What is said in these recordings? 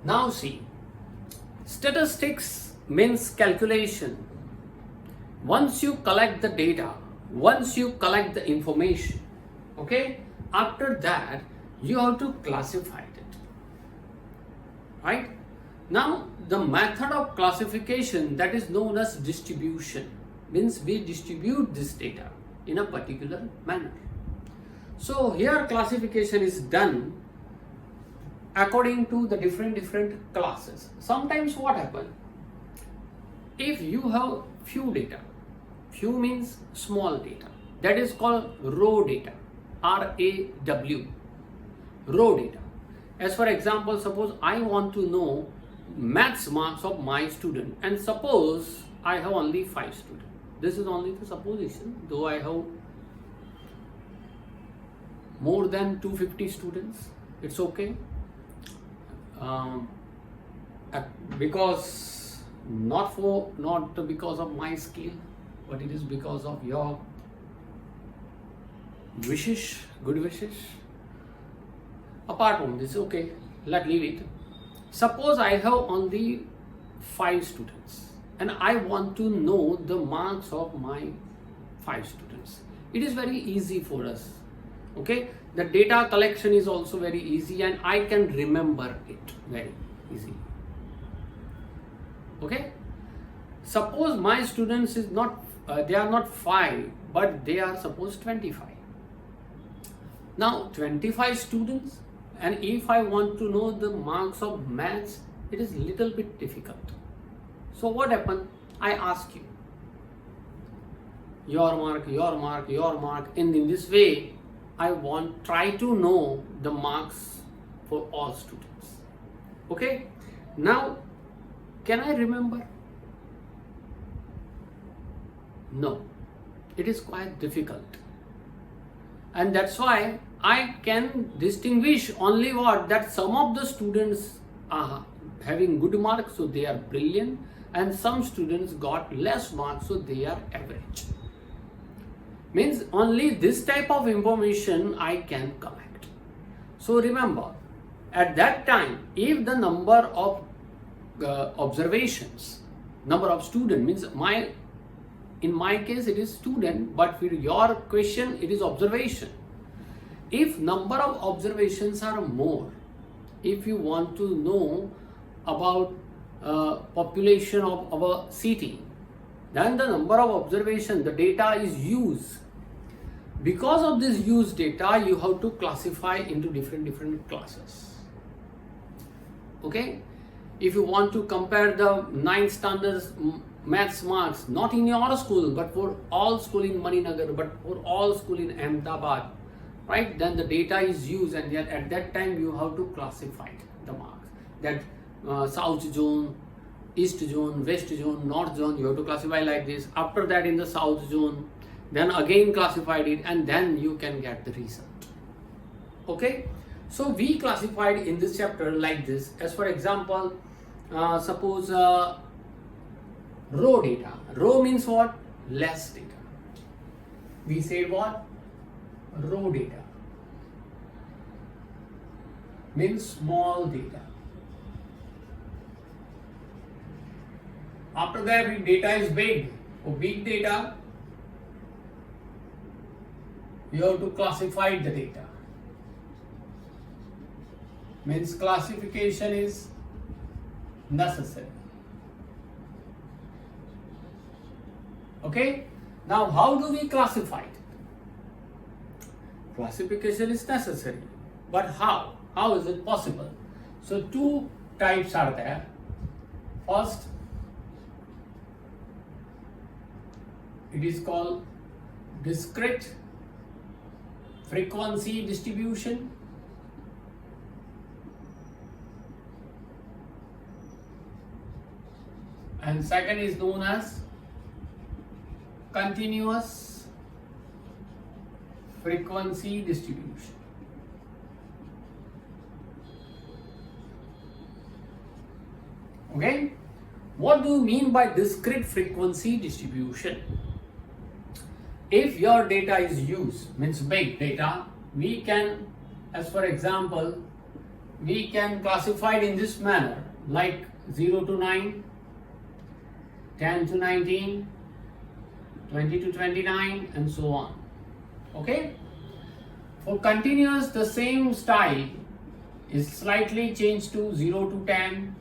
Now see, statistics means calculation. Once you collect the data, once you collect the information, okay, after that you have to classify it, right? Now the method of classification, that is known as distribution, means we distribute this data in a particular manner. So here classification is done according to the different classes. Sometimes what happens, if you have few data, few means small data, that is called raw data, RAW, raw data. As for example, suppose I want to know maths marks of my student, and suppose I have only 5 students. This is only the supposition, though I have more than 250 students, it's okay. Because not because of my skill, but it is because of your wishes, good wishes. Apart from this, okay, leave it. Suppose I have only 5 students and I want to know the marks of my 5 students. It is very easy for us. Okay, the data collection is also very easy and I can remember it very easily. Okay, suppose my students is not they are not 5, but they are suppose 25. Now 25 students, and if I want to know the marks of maths, it is little bit difficult. So what happened? I ask you, your mark, your mark, your mark, and in this way I try to know the marks for all students. Okay, now can I remember? No, it is quite difficult, and that's why I can distinguish only what, that some of the students are having good marks, so they are brilliant, and some students got less marks, so they are average. Means only this type of information I can collect. So remember, at that time, if the number of observations, number of student means in my case it is student, but for your question it is observation. If number of observations are more, if you want to know about population of our city, then the number of observation, the data is used. Because of this used data, you have to classify into different classes. Okay, if you want to compare the 9th standards maths marks, not in your school, but for all school in Maninagar, but for all school in Ahmedabad, right, then the data is used, and then at that time you have to classify the marks, that south zone, east zone, west zone, north zone, you have to classify like this. After that, in the south zone, then again classified it, and then you can get the result. Okay, so we classified in this chapter like this. As for example, suppose raw data. Raw means what? Less data. We said what? Raw data means small data. After that, if data is big, for big data, you have to classify the data. Means classification is necessary. Okay, now how do we classify it? Classification is necessary, but how? How is it possible? So two types are there. First, it is called discrete frequency distribution. And second is known as continuous frequency distribution. Okay, what do you mean by discrete frequency distribution? If your data is used, means big data, we can, as for example, we can classify it in this manner, like 0 to 9, 10 to 19, 20 to 29, and so on. Okay? For continuous, the same style is slightly changed to 0 to 10,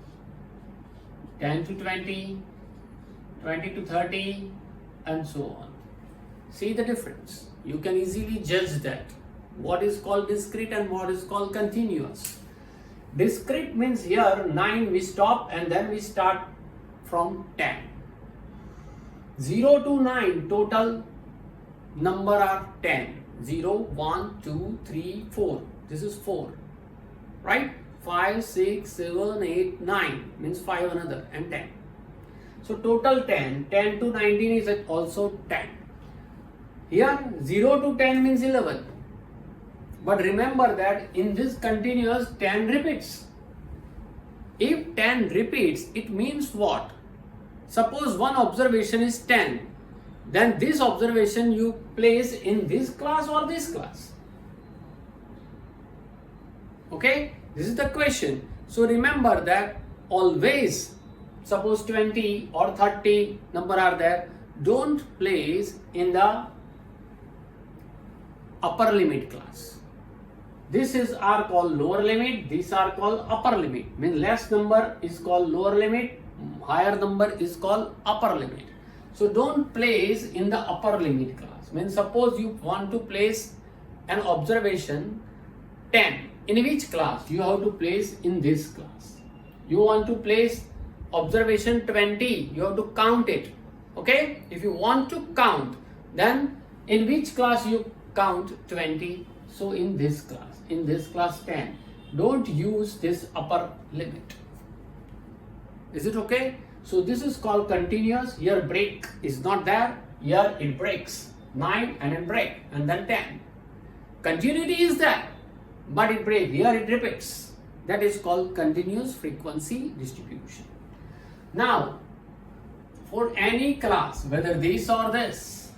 10 to 20, 20 to 30, and so on. See the difference. You can easily judge that. What is called discrete and what is called continuous. Discrete means here 9 we stop and then we start from 10. 0 to 9 total number are 10. 0, 1, 2, 3, 4. This is 4. Right? 5, 6, 7, 8, 9 means 5 another and 10. So total 10. 10 to 19 is also 10. Here 0 to 10 means 11. But remember that in this continuous 10 repeats. If 10 repeats, it means what? Suppose one observation is 10. Then this observation you place in this class or this class. Okay? This is the question. So remember that always, suppose 20 or 30 number are there, don't place in the upper limit class. This is are called lower limit, these are called upper limit. Means less number is called lower limit, higher number is called upper limit. So don't place in the upper limit class. Means suppose you want to place an observation 10. In which class? You have to place in this class. You want to place observation 20. You have to count it. Okay? If you want to count, then in which class you count 20? So in this class 10. Don't use this upper limit. Is it okay? So this is called continuous. Here break is not there. Here it breaks. 9 and then break and then 10. Continuity is there, but it breaks. Here it repeats. That is called continuous frequency distribution. Now, for any class, whether this or this,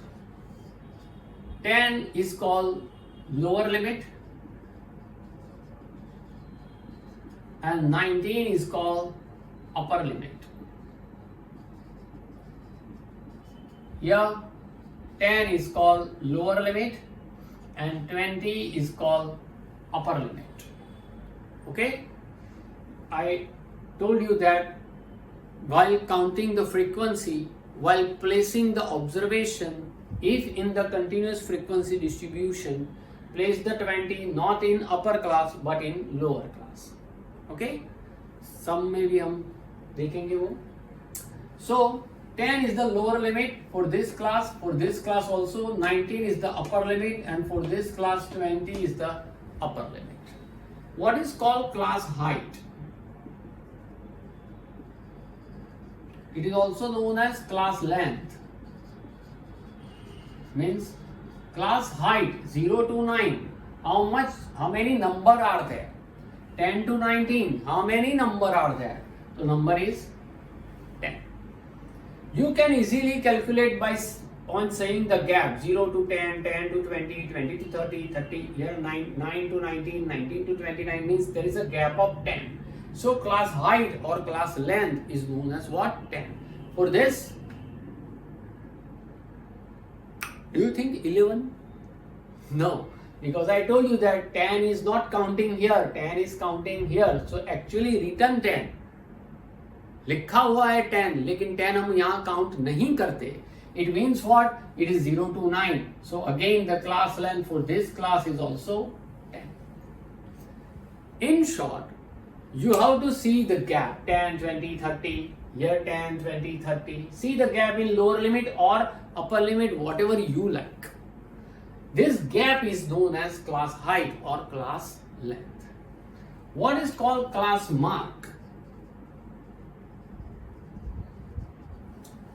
10 is called lower limit and 19 is called upper limit. Here 10 is called lower limit and 20 is called upper limit. Okay? I told you that while counting the frequency, while placing the observation, if in the continuous frequency distribution, place the 20 not in upper class but in lower class. Okay? Some में भी हम देखेंगे वो. So 10 is the lower limit for this class also 19 is the upper limit, and for this class 20 is the upper limit. What is called class height? It is also known as class length. Means class height 0 to 9. How many number are there? 10 to 19. How many number are there? So number is 10. You can easily calculate by on saying the gap 0 to 10, 10 to 20, 20 to 30, 30, here 9 to 19, 19 to 29 means there is a gap of 10. So class height or class length is known as what? 10. For this, do you think 11? No, because I told you that 10 is not counting here, 10 is counting here. So actually written 10. लिखा हुआ है 10, लेकिन 10 हम यहाँ count नहीं करते. It means what? It is 0 to 9. So again the class length for this class is also 10. In short, you have to see the gap 10, 20, 30. Here 10, 20, 30. See the gap in lower limit or upper limit, whatever you like. This gap is known as class height or class length. What is called class mark?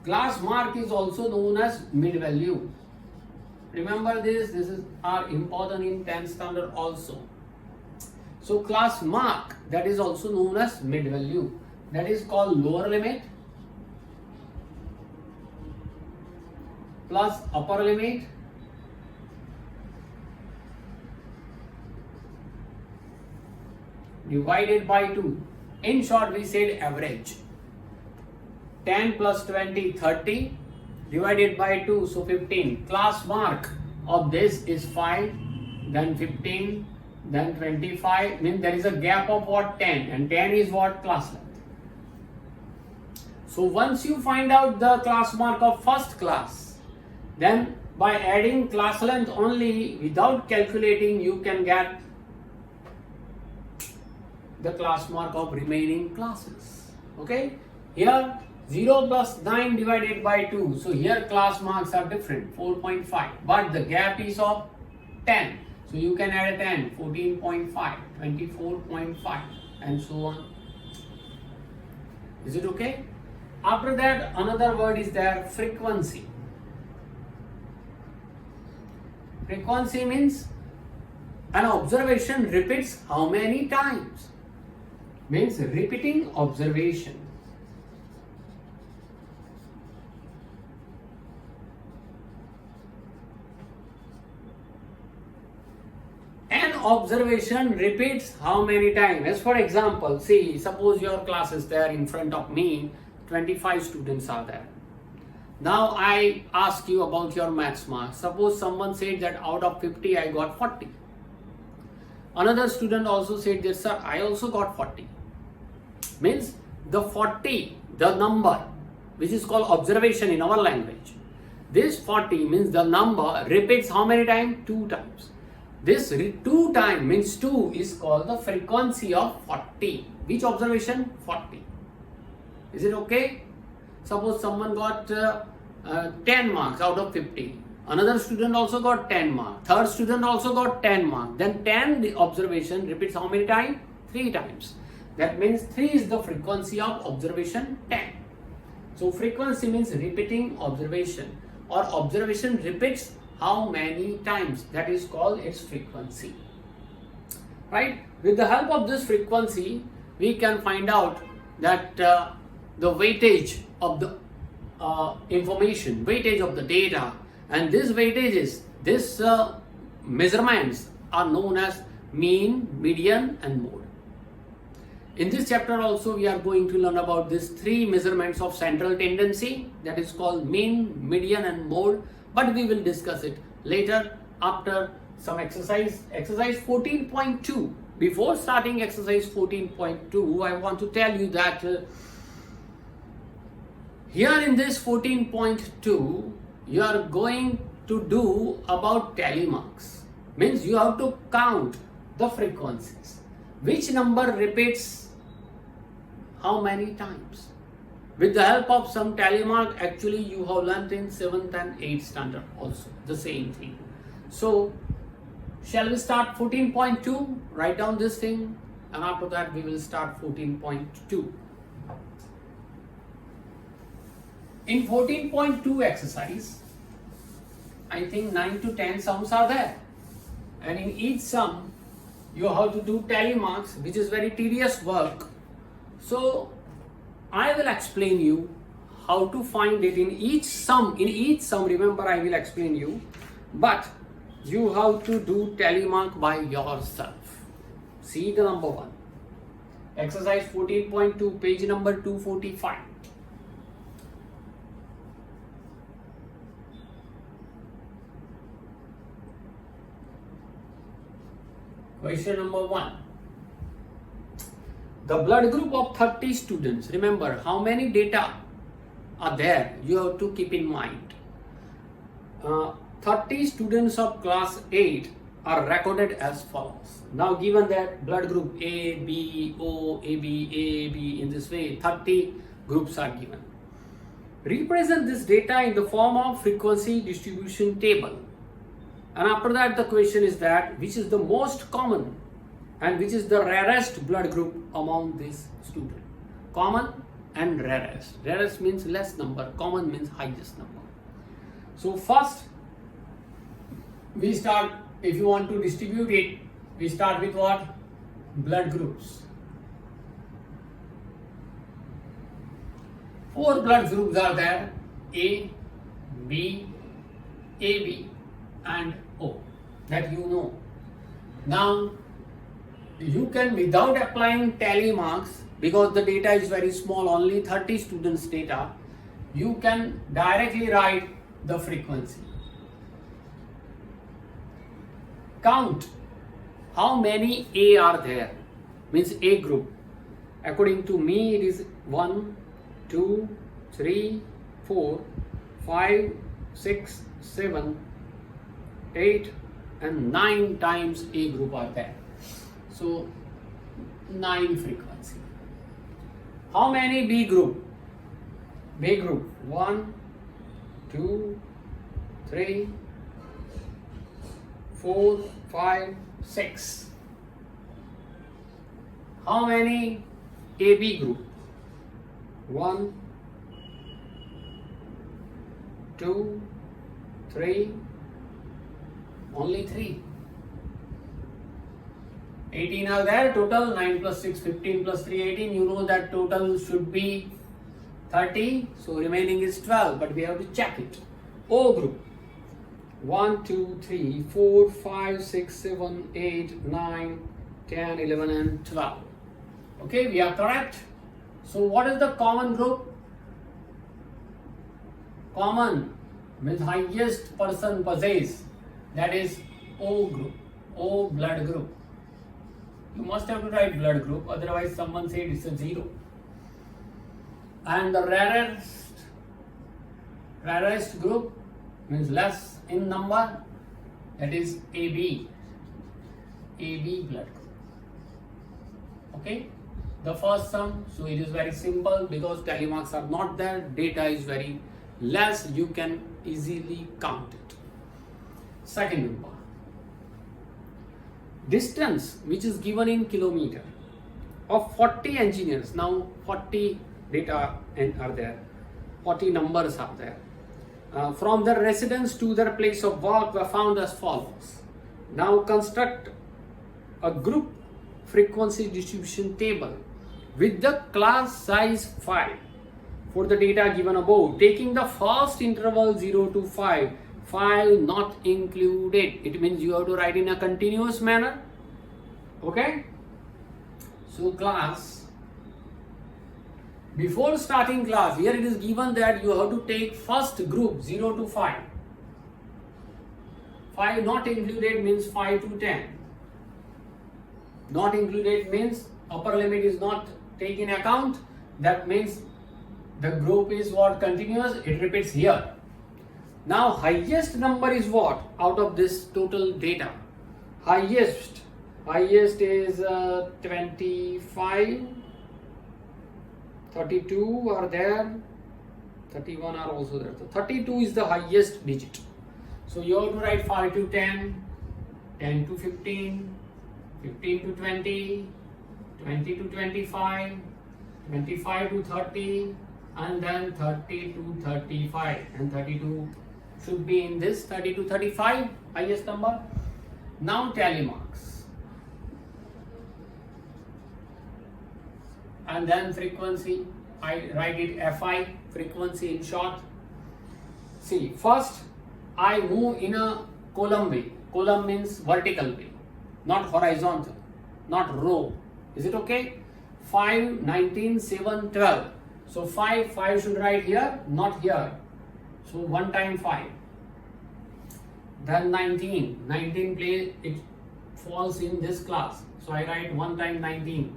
Class mark is also known as mid value. Remember this is are important in 10th standard also. So class mark, that is also known as mid value. That is called lower limit plus upper limit divided by 2. In short, we said average. 10 plus 20, 30 divided by 2, so 15. Class mark of this is 5, then 15, then 25. Means there is a gap of what? 10, and 10 is what? Class length. So once you find out the class mark of first class, then by adding class length only without calculating, you can get the class mark of remaining classes. Okay, here 0 plus 9 divided by 2, so here class marks are different, 4.5, but the gap is of 10, so you can add a 10, 14.5, 24.5, and so on. Is it okay? After that, another word is there, frequency. Frequency means an observation repeats how many times? Means repeating observation. An observation repeats how many times? As for example, see, suppose your class is there in front of me, 25 students are there. Now I ask you about your maths marks. Suppose someone said that out of 50 I got 40. Another student also said that, sir, I also got 40. Means the 40, the number which is called observation in our language. This 40 means the number repeats how many times? 2 times. This 2 times means 2 is called the frequency of 40. Which observation? 40. Is it okay? Suppose someone got 10 marks out of 50. Another student also got 10 marks. Third student also got 10 marks. Then 10 the observation repeats how many times? 3 times. That means 3 is the frequency of observation 10. So frequency means repeating observation, or observation repeats how many times. That is called its frequency. Right? With the help of this frequency, we can find out that the weightage of the information, weightage of the data, and these weightages, these measurements are known as mean, median, and mode. In this chapter also we are going to learn about these 3 measurements of central tendency, that is called mean, median, and mode, but we will discuss it later after some exercise. Exercise 14.2. Before starting exercise 14.2, I want to tell you that here in this 14.2, you are going to do about tally marks. Means you have to count the frequencies. Which number repeats how many times? With the help of some tally mark, actually you have learnt in 7th and 8th standard also, the same thing. So, shall we start 14.2? Write down this thing, and after that we will start 14.2. In 14.2 exercise, I think 9 to 10 sums are there, and in each sum you have to do tally marks, which is very tedious work. So I will explain you how to find it in each sum. In each sum, remember, I will explain you, but you have to do tally mark by yourself. See the number 1. Exercise 14.2, page number 245. Question number 1. The blood group of 30 students. Remember, how many data are there? You have to keep in mind. 30 students of class 8 are recorded as follows. Now, given that blood group A, B, O, AB, AB, in this way, 30 groups are given. Represent this data in the form of frequency distribution table. And after that, the question is that which is the most common and which is the rarest blood group among these students. Common and rarest. Rarest means less number, common means highest number. So first, we start, if you want to distribute it, we start with what? Blood groups. 4 blood groups are there: A, B, AB, and O, that you know. Now you can, without applying tally marks, because the data is very small, only 30 students data, you can directly write the frequency. Count how many A are there, means A group. According to me, it is 1, 2, 3, 4, 5, 6, 7, 8 and 9 times A group are there. So 9 frequency. How many B group? B group 1, 2, 3, 4, 5, 6. How many AB group? 1, 2, 3, only 3. 18 are there, total 9 plus 6, 15 plus 3, 18. You know that total should be 30, so remaining is 12, but we have to check it. O group 1, 2, 3, 4, 5, 6, 7, 8, 9, 10, 11 and 12. Okay, we are correct. So what is the common group? Common means highest person possess, that is O group, O blood group. You must have to write blood group, otherwise someone said it's a 0. And the rarest group means less in number, that is AB, AB blood group. Okay, the first sum, so it is very simple because tally marks are not there, data is very less, you can easily count it. Second number, distance which is given in kilometer of 40 engineers. Now 40 data are there, 40 numbers are there. From their residence to their place of work were found as follows. Now construct a group frequency distribution table with the class size 5 for the data given above, taking the first interval 0 to 5, 5 not included. It means you have to write in a continuous manner. Okay, so class, before starting class, here it is given that you have to take first group 0 to 5. 5 not included means 5 to 10. Not included means upper limit is not taken account. That means the group is what? Continuous, it repeats here. Now highest number is what out of this total data? Highest is 25, 32 are there, 31 are also there. So 32 is the highest digit. So you have to write 5 to 10, 10 to 15, 15 to 20, 20 to 25, 25 to 30, and then 30 to 35, and 32 should be in this 30 to 35 highest number. Now tally marks, and then frequency, I write it FI, frequency in short. See, first I move in a column way. Column means vertical way, not horizontal, not row. Is it okay? 5, 19, 7, 12. So 5 should write here, not here. So 1 time 5. Then 19 play, it falls in this class. So I write 1 time 19.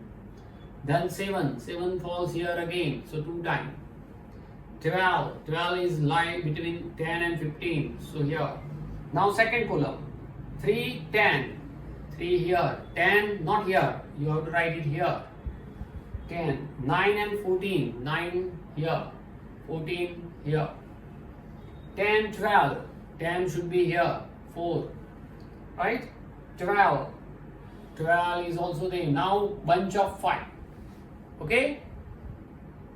Then 7 falls here again. So 2 times. 12 is lie between 10 and 15. So here. Now second column. 3, 10. 3 here. 10 not here. You have to write it here. 10, 9 and 14, 9 here, 14 here, 10, 12, 10 should be here, 4, right, 12 is also there. Now bunch of 5, okay,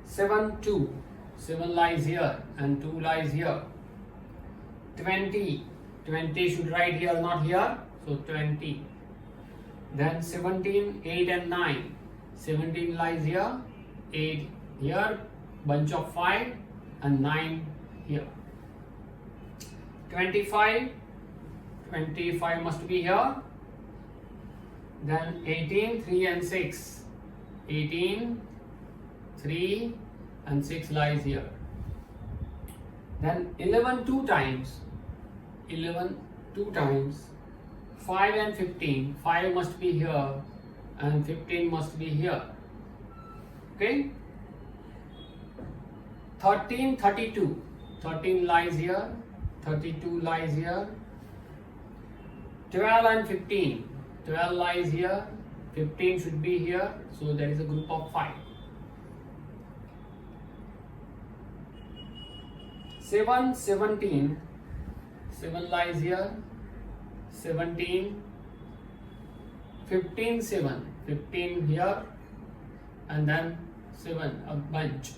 7, 2, 7 lies here and 2 lies here, 20 should write here, not here, so 20, then 17, 8 and 9, 17 lies here, 8 here, bunch of 5 and 9 here. 25 must be here, then 18, 3 and 6. 18, 3 and 6 lies here. Then 11 two times. 11 two times. 5 and 15. 5 must be here and 15 must be here. Okay? 13, 32. 13 lies here. 32 lies here. 12 and 15. 12 lies here. 15 should be here. So there is a group of 5. 7, 17. 7 lies here. 17. 15, 7. 15 here. And then 7, a bunch.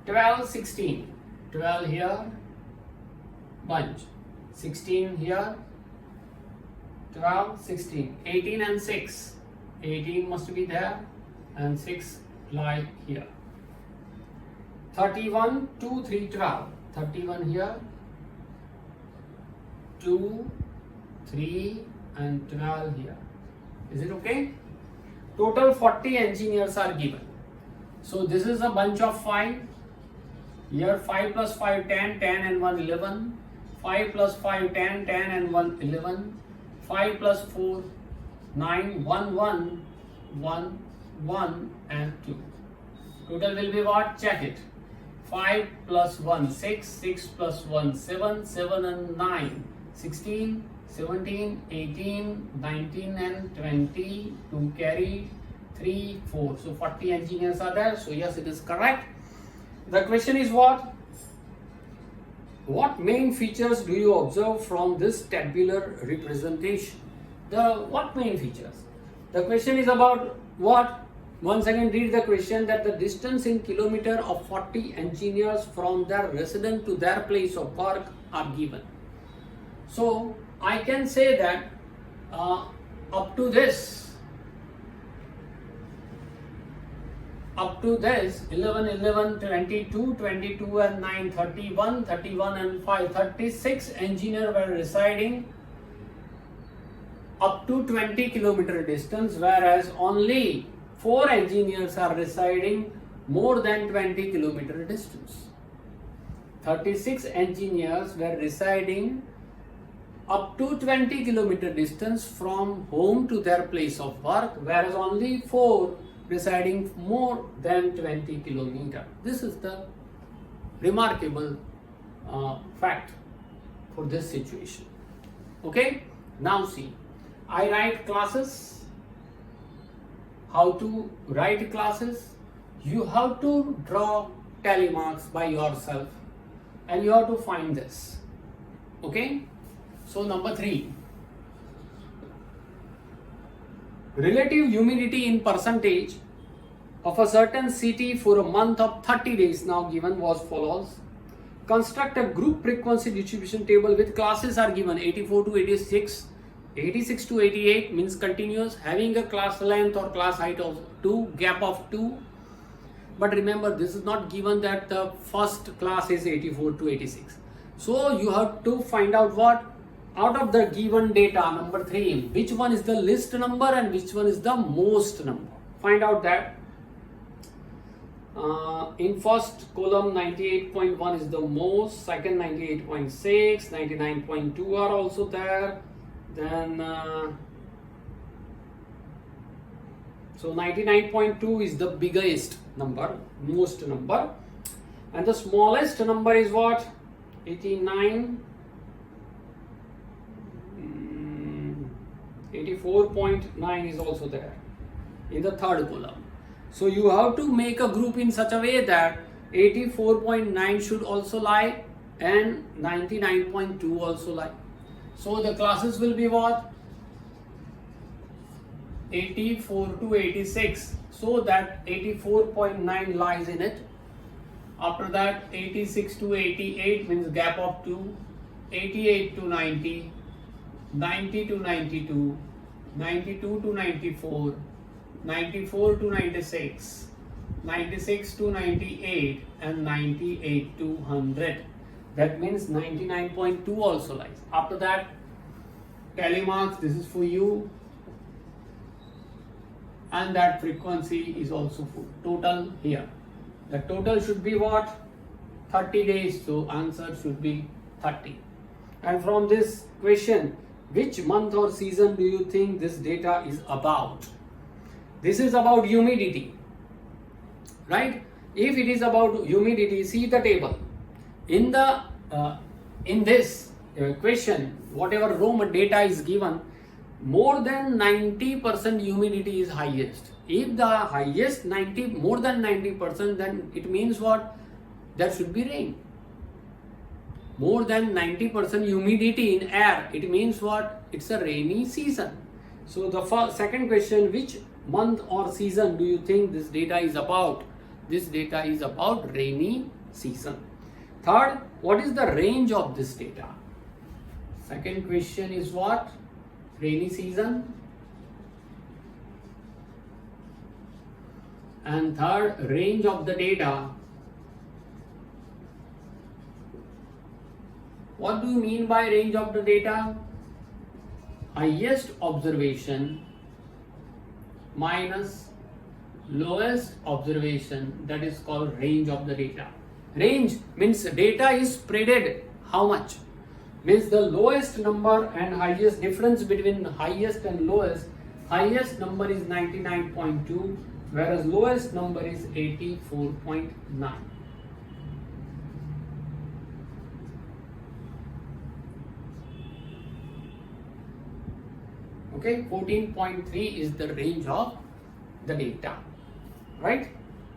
12, 16. 12 here. Bunch. 16 here. 12, 16. 18 and 6. 18 must be there. And 6 lie here. 31, 2, 3, 12. 31 here. 2, 3 and 12 here. Is it okay? Total 40 engineers are given. So this is a bunch of 5. Here 5 plus 5, 10, 10 and 1, 11. 5 plus 5, 10, 10 and 1, 11. 5 plus 4, 9, 1, 1, 1, 1 and 2. Total will be what? Check it. 5 plus 1, 6, 6 plus 1, 7, 7 and 9, 16, 17, 18, 19 and 20, 2 carry, 3, 4. So 40 engineers are there. So yes, it is correct. The question is what? What main features do you observe from this tabular representation? What main features? The question is about what? Once again read the question, that the distance in kilometer of 40 engineers from their residence to their place of work are given. So I can say that up to this 11, 11, 22, 22 and 9, 31, 31 and 5, 36 engineers were residing up to 20 kilometer distance, whereas only 4 engineers are residing more than 20 kilometer distance. 36 engineers were residing up to 20 kilometer distance from home to their place of work, whereas only 4 residing more than 20 kilometer. This is the remarkable fact for this situation. Okay, now see, I write classes. How to write classes? You have to draw tally marks by yourself and you have to find this. Okay, so number 3, relative humidity in percentage of a certain city for a month of 30 days now given was follows. Construct a group frequency distribution table with classes are given 84 to 86. 86 to 88 means continuous, having a class length or class height of 2, gap of 2. But remember, this is not given that the first class is 84 to 86. So you have to find out what? Out of the given data, number 3, which one is the least number and which one is the most number. Find out that. In first column 98.1 is the most, second 98.6, 99.2 are also there. Then so 99.2 is the biggest number, most number, and the smallest number is what? 89, 84.9 is also there in the third column. So you have to make a group in such a way that 84.9 should also lie and 99.2 also lie. So the classes will be what? 84 to 86. So that 84.9 lies in it. After that 86 to 88 means gap of 2. 88 to 90. 90 to 92. 92 to 94. 94 to 96. 96 to 98 and 98 to 100. That means 99.2 also lies. After that, tally marks, this is for you. and that frequency is also full. Total here. The total should be what? 30 days. So answer should be 30. And from this question, which month or season do you think this data is about? This is about humidity, right? If it is about humidity, see the table. In this question, whatever raw data is given, more than 90% humidity is highest. If the highest more than 90%, then it means what? There should be rain. More than 90% humidity in air, it means what? It's a rainy season. So the second question, which month or season do you think this data is about? This data is about rainy season. Third, what is the range of this data? Second question is what? Rainy season. And third, range of the data. What do you mean by range of the data? Highest observation minus lowest observation, that is called range of the data. Range means data is spreaded how much? Means the lowest number and highest difference between highest and lowest. Highest number is 99.2, whereas lowest number is 84.9. Okay, 14.3 is the range of the data, right?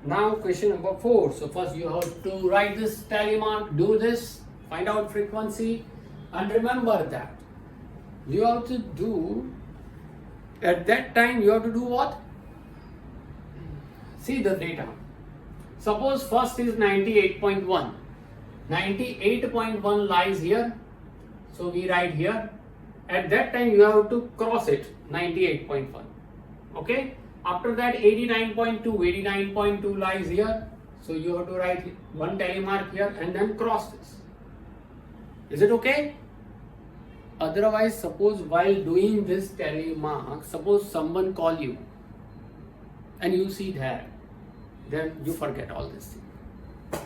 Now question number 4. So first you have to write this tally mark, do this, find out frequency, and remember that you have to do, at that time you have to do what? See the data. Suppose first is 98.1. 98.1 lies here. So we write here. At that time you have to cross it, 98.1. Okay. After that 89.2. 89.2 lies here. So you have to write one tally mark here and then cross this. Is it okay? Otherwise, suppose while doing this tally mark, suppose someone call you and you see there, then you forget all this thing.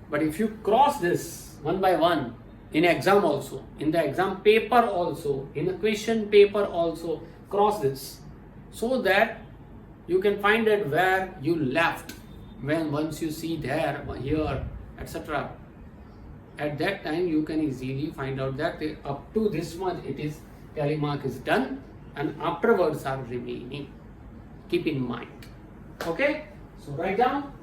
But if you cross this one by one, in exam also, in the exam paper also, in the question paper also, cross this, so that you can find it where you left, when once you see there, here, etc. At that time you can easily find out that up to this much it is tally mark is done and afterwards are remaining. Keep in mind. Okay, so write down